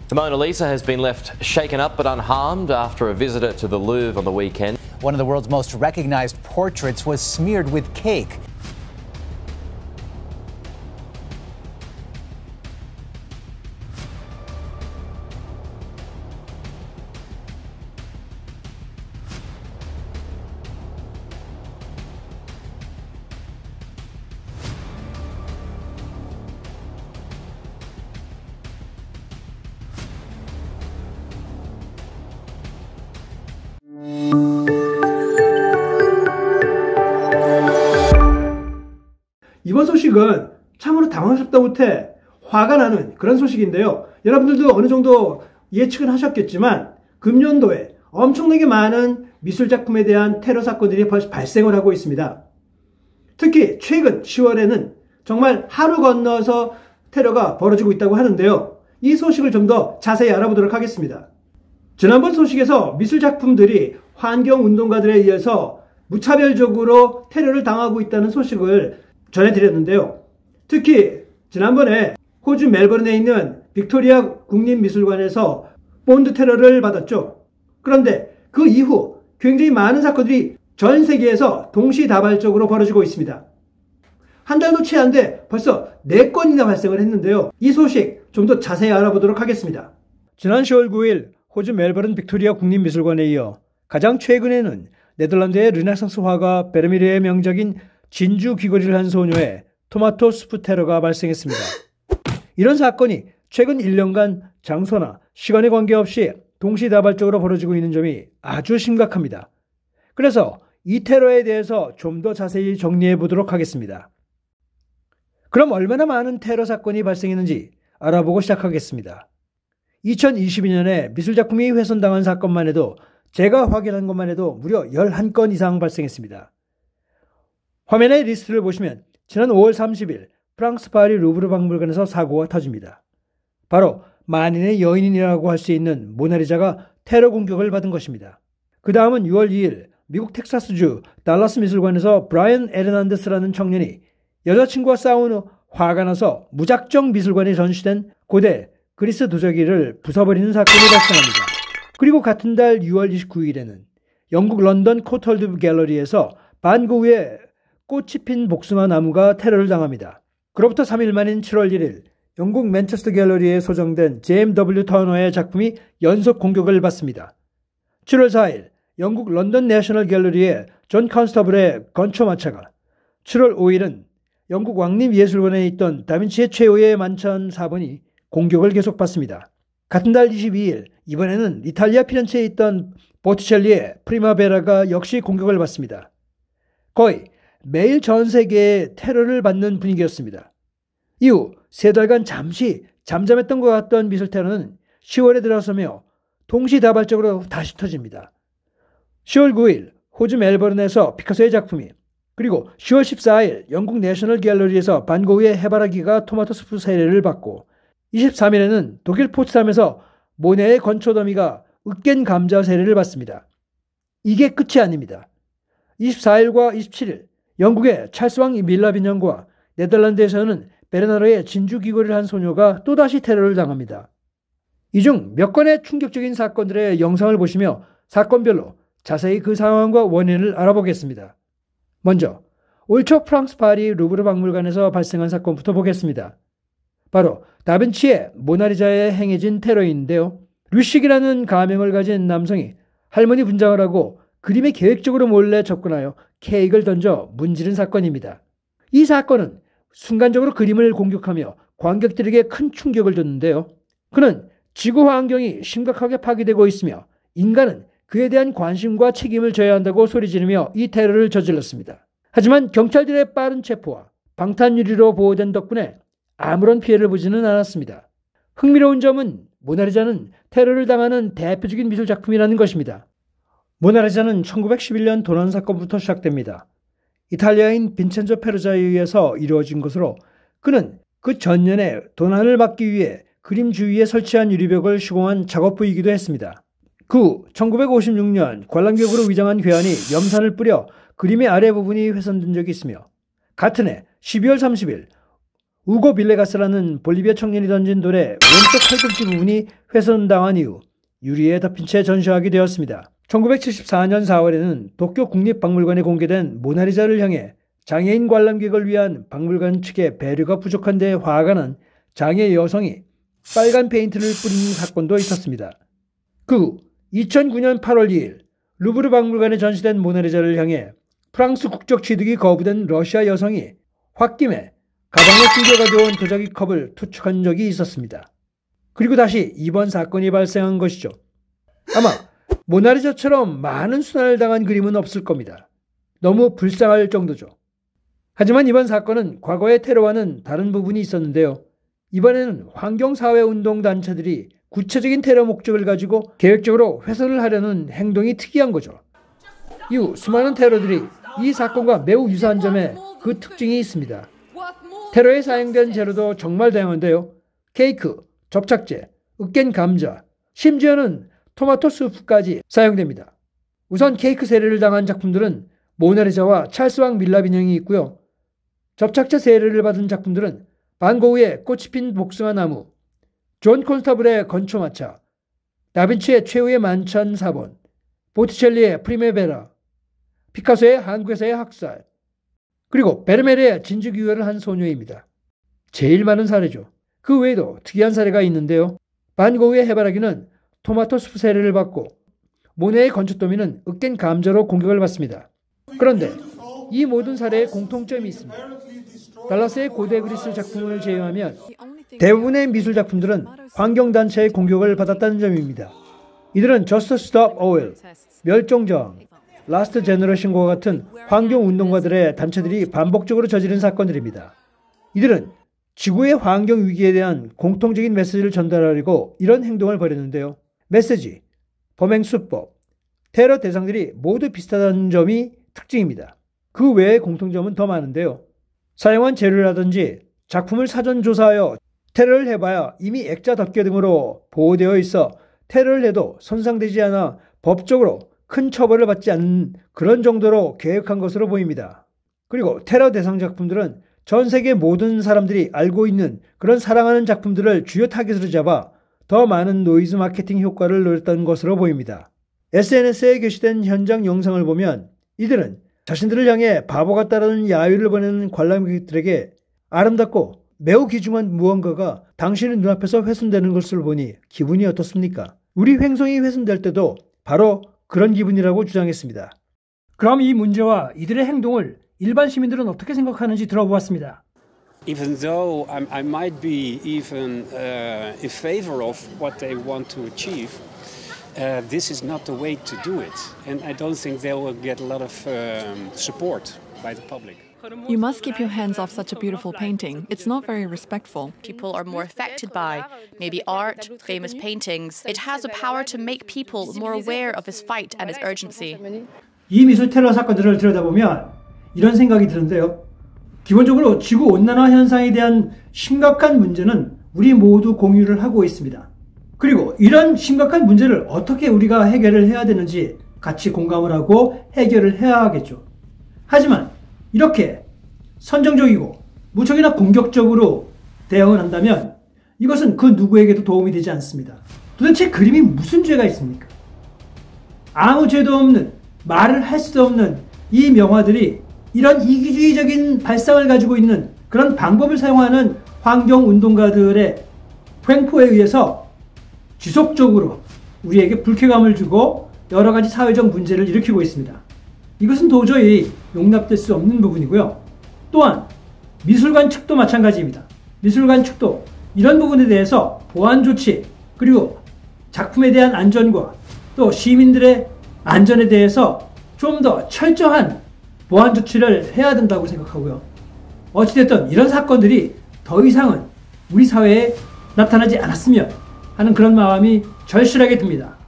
The Mona Lisa has been left shaken up but unharmed after a visitor to the Louvre on the weekend. One of the world's most recognized portraits was smeared with cake. 이번 소식은 참으로 당황스럽다 못해 화가 나는 그런 소식인데요. 여러분들도 어느 정도 예측은 하셨겠지만 금년도에 엄청나게 많은 미술작품에 대한 테러 사건들이 벌써 발생을 하고 있습니다. 특히 최근 10월에는 정말 하루 건너서 테러가 벌어지고 있다고 하는데요. 이 소식을 좀 더 자세히 알아보도록 하겠습니다. 지난번 소식에서 미술작품들이 환경운동가들에 의해서 무차별적으로 테러를 당하고 있다는 소식을 전해드렸는데요. 특히 지난번에 호주 멜버른에 있는 빅토리아 국립미술관에서 본드 테러를 받았죠. 그런데 그 이후 굉장히 많은 사건들이 전 세계에서 동시다발적으로 벌어지고 있습니다. 한 달도 채 안 돼 벌써 4건이나 발생을 했는데요. 이 소식 좀 더 자세히 알아보도록 하겠습니다. 지난 10월 9일 호주 멜버른 빅토리아 국립미술관에 이어 가장 최근에는 네덜란드의 르네상스 화가 베르메르의 명작인 진주 귀걸이를 한 소녀의 토마토 수프 테러가 발생했습니다. 이런 사건이 최근 1년간 장소나 시간에 관계없이 동시다발적으로 벌어지고 있는 점이 아주 심각합니다. 그래서 이 테러에 대해서 좀 더 자세히 정리해 보도록 하겠습니다. 그럼 얼마나 많은 테러 사건이 발생했는지 알아보고 시작하겠습니다. 2022년에 미술작품이 훼손당한 사건만 해도 제가 확인한 것만 해도 무려 11건 이상 발생했습니다. 화면의 리스트를 보시면 지난 5월 30일 프랑스 파리 루브르 박물관에서 사고가 터집니다. 바로 만인의 여인이라고 할 수 있는 모나리자가 테러 공격을 받은 것입니다. 그 다음은 6월 2일 미국 텍사스주 달라스 미술관에서 브라이언 에르난데스라는 청년이 여자친구와 싸운 후 화가 나서 무작정 미술관에 전시된 고대 그리스 도자기를 부숴버리는 사건이 발생합니다. 그리고 같은 달 6월 29일에는 영국 런던 코털드 갤러리에서 반 고흐의 꽃이 핀 복숭아 나무가 테러를 당합니다. 그로부터 3일 만인 7월 1일 영국 맨체스터 갤러리에 소정된 제임스 W. 터너의 작품이 연속 공격을 받습니다. 7월 4일 영국 런던 내셔널 갤러리의 존 컨스터블의 건초마차가, 7월 5일은 영국 왕립예술원에 있던 다빈치의 최후의 만찬 4번이 공격을 계속받습니다. 같은 달 22일 이번에는 이탈리아 피렌체에 있던 보티첼리의 프리마베라가 역시 공격을 받습니다. 거의 매일 전 세계에 테러를 받는 분위기였습니다. 이후 3달간 잠시 잠잠했던 것 같던 미술 테러는 10월에 들어서며 동시다발적으로 다시 터집니다. 10월 9일 호주 멜버른에서 피카소의 작품이, 그리고 10월 14일 영국 내셔널 갤러리에서 반 고흐의 해바라기가 토마토 수프 세례를 받고, 23일에는 독일 포츠담에서 모네의 건초 더미가 으깬 감자 세례를 받습니다. 이게 끝이 아닙니다. 24일과 27일 영국의 찰스왕 밀라 빈년과 네덜란드에서는 베르나르의 진주 귀걸이를 한 소녀가 또다시 테러를 당합니다. 이 중 몇 건의 충격적인 사건들의 영상을 보시며 사건별로 자세히 그 상황과 원인을 알아보겠습니다. 먼저 올 초 프랑스 파리 루브르 박물관에서 발생한 사건부터 보겠습니다. 바로 다빈치의 모나리자에 행해진 테러인데요. 류식이라는 가명을 가진 남성이 할머니 분장을 하고 그림에 계획적으로 몰래 접근하여 케이크를 던져 문지른 사건입니다. 이 사건은 순간적으로 그림을 공격하며 관객들에게 큰 충격을 줬는데요. 그는 지구 환경이 심각하게 파괴되고 있으며 인간은 그에 대한 관심과 책임을 져야 한다고 소리지르며 이 테러를 저질렀습니다. 하지만 경찰들의 빠른 체포와 방탄유리로 보호된 덕분에 아무런 피해를 보지는 않았습니다. 흥미로운 점은 모나리자는 테러를 당하는 대표적인 미술작품이라는 것입니다. 모나리자는 1911년 도난 사건부터 시작됩니다. 이탈리아인 빈첸조 페르자에 의해서 이루어진 것으로 그는 그 전년에 도난을 막기 위해 그림 주위에 설치한 유리벽을 시공한 작업부이기도 했습니다. 그 후 1956년 관람객으로 위장한 괴한이 염산을 뿌려 그림의 아래 부분이 훼손된 적이 있으며, 같은 해 12월 30일 우고 빌레가스라는 볼리비아 청년이 던진 돌의 왼쪽 팔꿈치 부분이 훼손당한 이후 유리에 덮인 채 전시하게 되었습니다. 1974년 4월에는 도쿄 국립박물관에 공개된 모나리자를 향해 장애인 관람객을 위한 박물관 측의 배려가 부족한 데 화가 난 장애 여성이 빨간 페인트를 뿌리는 사건도 있었습니다. 그 후 2009년 8월 2일 루브르 박물관에 전시된 모나리자를 향해 프랑스 국적 취득이 거부된 러시아 여성이 홧김에 가방에 숨겨 가져온 도자기 컵을 투척한 적이 있었습니다. 그리고 다시 이번 사건이 발생한 것이죠. 아마 모나리자처럼 많은 순환을 당한 그림은 없을 겁니다. 너무 불쌍할 정도죠. 하지만 이번 사건은 과거의 테러와는 다른 부분이 있었는데요. 이번에는 환경사회운동단체들이 구체적인 테러 목적을 가지고 계획적으로 훼손을 하려는 행동이 특이한 거죠. 이후 수많은 테러들이 이 사건과 매우 유사한 점에 그 특징이 있습니다. 테러에 사용된 재료도 정말 다양한데요. 케이크, 접착제, 으깬 감자, 심지어는 토마토 수프까지 사용됩니다. 우선 케이크 세례를 당한 작품들은 모나리자와 찰스왕 밀랍 인형이 있고요. 접착제 세례를 받은 작품들은 반 고흐의 꽃이 핀 복숭아 나무, 존 콘스타블의 건초마차, 다빈치의 최후의 만찬 사본, 보티첼리의 프리메베라, 피카소의 한국에서의 학살, 그리고 베르메르의 진주기회를 한 소녀입니다. 제일 많은 사례죠. 그 외에도 특이한 사례가 있는데요. 반 고흐의 해바라기는 토마토 수프 세례를 받고 모네의 건초더미는 으깬 감자로 공격을 받습니다. 그런데 이 모든 사례에 공통점이 있습니다. 달라스의 고대 그리스 작품을 제외하면 대부분의 미술 작품들은 환경단체의 공격을 받았다는 점입니다. 이들은 Just Stop Oil, 멸종저항, 라스트 제너레이션과 같은 환경운동가들의 단체들이 반복적으로 저지른 사건들입니다. 이들은 지구의 환경 위기에 대한 공통적인 메시지를 전달하려고 이런 행동을 벌였는데요. 메시지, 범행 수법, 테러 대상들이 모두 비슷하다는 점이 특징입니다. 그 외의 공통점은 더 많은데요. 사용한 재료라든지 작품을 사전 조사하여 테러를 해봐야 이미 액자 덮개 등으로 보호되어 있어 테러를 해도 손상되지 않아 법적으로 큰 처벌을 받지 않는 그런 정도로 계획한 것으로 보입니다. 그리고 테러 대상 작품들은 전 세계 모든 사람들이 알고 있는 그런 사랑하는 작품들을 주요 타깃으로 잡아 더 많은 노이즈 마케팅 효과를 노렸다는 것으로 보입니다. SNS에 게시된 현장 영상을 보면 이들은 자신들을 향해 바보 같다라는 야유를 보내는 관람객들에게 아름답고 매우 귀중한 무언가가 당신의 눈앞에서 훼손되는 것을 보니 기분이 어떻습니까? 우리 횡성이 훼손될 때도 바로 그런 기분이라고 주장했습니다. 그럼 이 문제와 이들의 행동을 일반 시민들은 어떻게 생각하는지 들어보았습니다. Even though I might be even in favor of what they want to achieve, this is not the way to do it. And I don't think they will get a lot of support by the public. You must keep your hands off such a beautiful painting. It's not very respectful. People are more affected by maybe art, famous paintings. It has the power to make people more aware of his fight and his urgency. 이 미술 테러 사건들을 들여다보면 이런 생각이 드는데요. 기본적으로 지구온난화 현상에 대한 심각한 문제는 우리 모두 공유를 하고 있습니다. 그리고 이런 심각한 문제를 어떻게 우리가 해결을 해야 되는지 같이 공감을 하고 해결을 해야 하겠죠. 하지만 이렇게 선정적이고 무척이나 공격적으로 대응을 한다면 이것은 그 누구에게도 도움이 되지 않습니다. 도대체 그림이 무슨 죄가 있습니까? 아무 죄도 없는, 말을 할 수도 없는 이 명화들이 이런 이기주의적인 발상을 가지고 있는 그런 방법을 사용하는 환경운동가들의 횡포에 의해서 지속적으로 우리에게 불쾌감을 주고 여러 가지 사회적 문제를 일으키고 있습니다. 이것은 도저히 용납될 수 없는 부분이고요. 또한 미술관 측도 마찬가지입니다. 미술관 측도 이런 부분에 대해서 보안 조치, 그리고 작품에 대한 안전과 또 시민들의 안전에 대해서 좀 더 철저한 보안 조치를 해야 된다고 생각하고요. 어찌됐든 이런 사건들이 더 이상은 우리 사회에 나타나지 않았으면 하는 그런 마음이 절실하게 듭니다.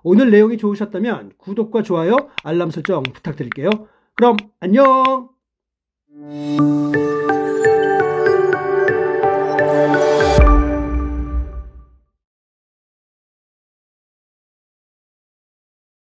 오늘 내용이 좋으셨다면 구독과 좋아요, 알람 설정 부탁드릴게요. 그럼 안녕!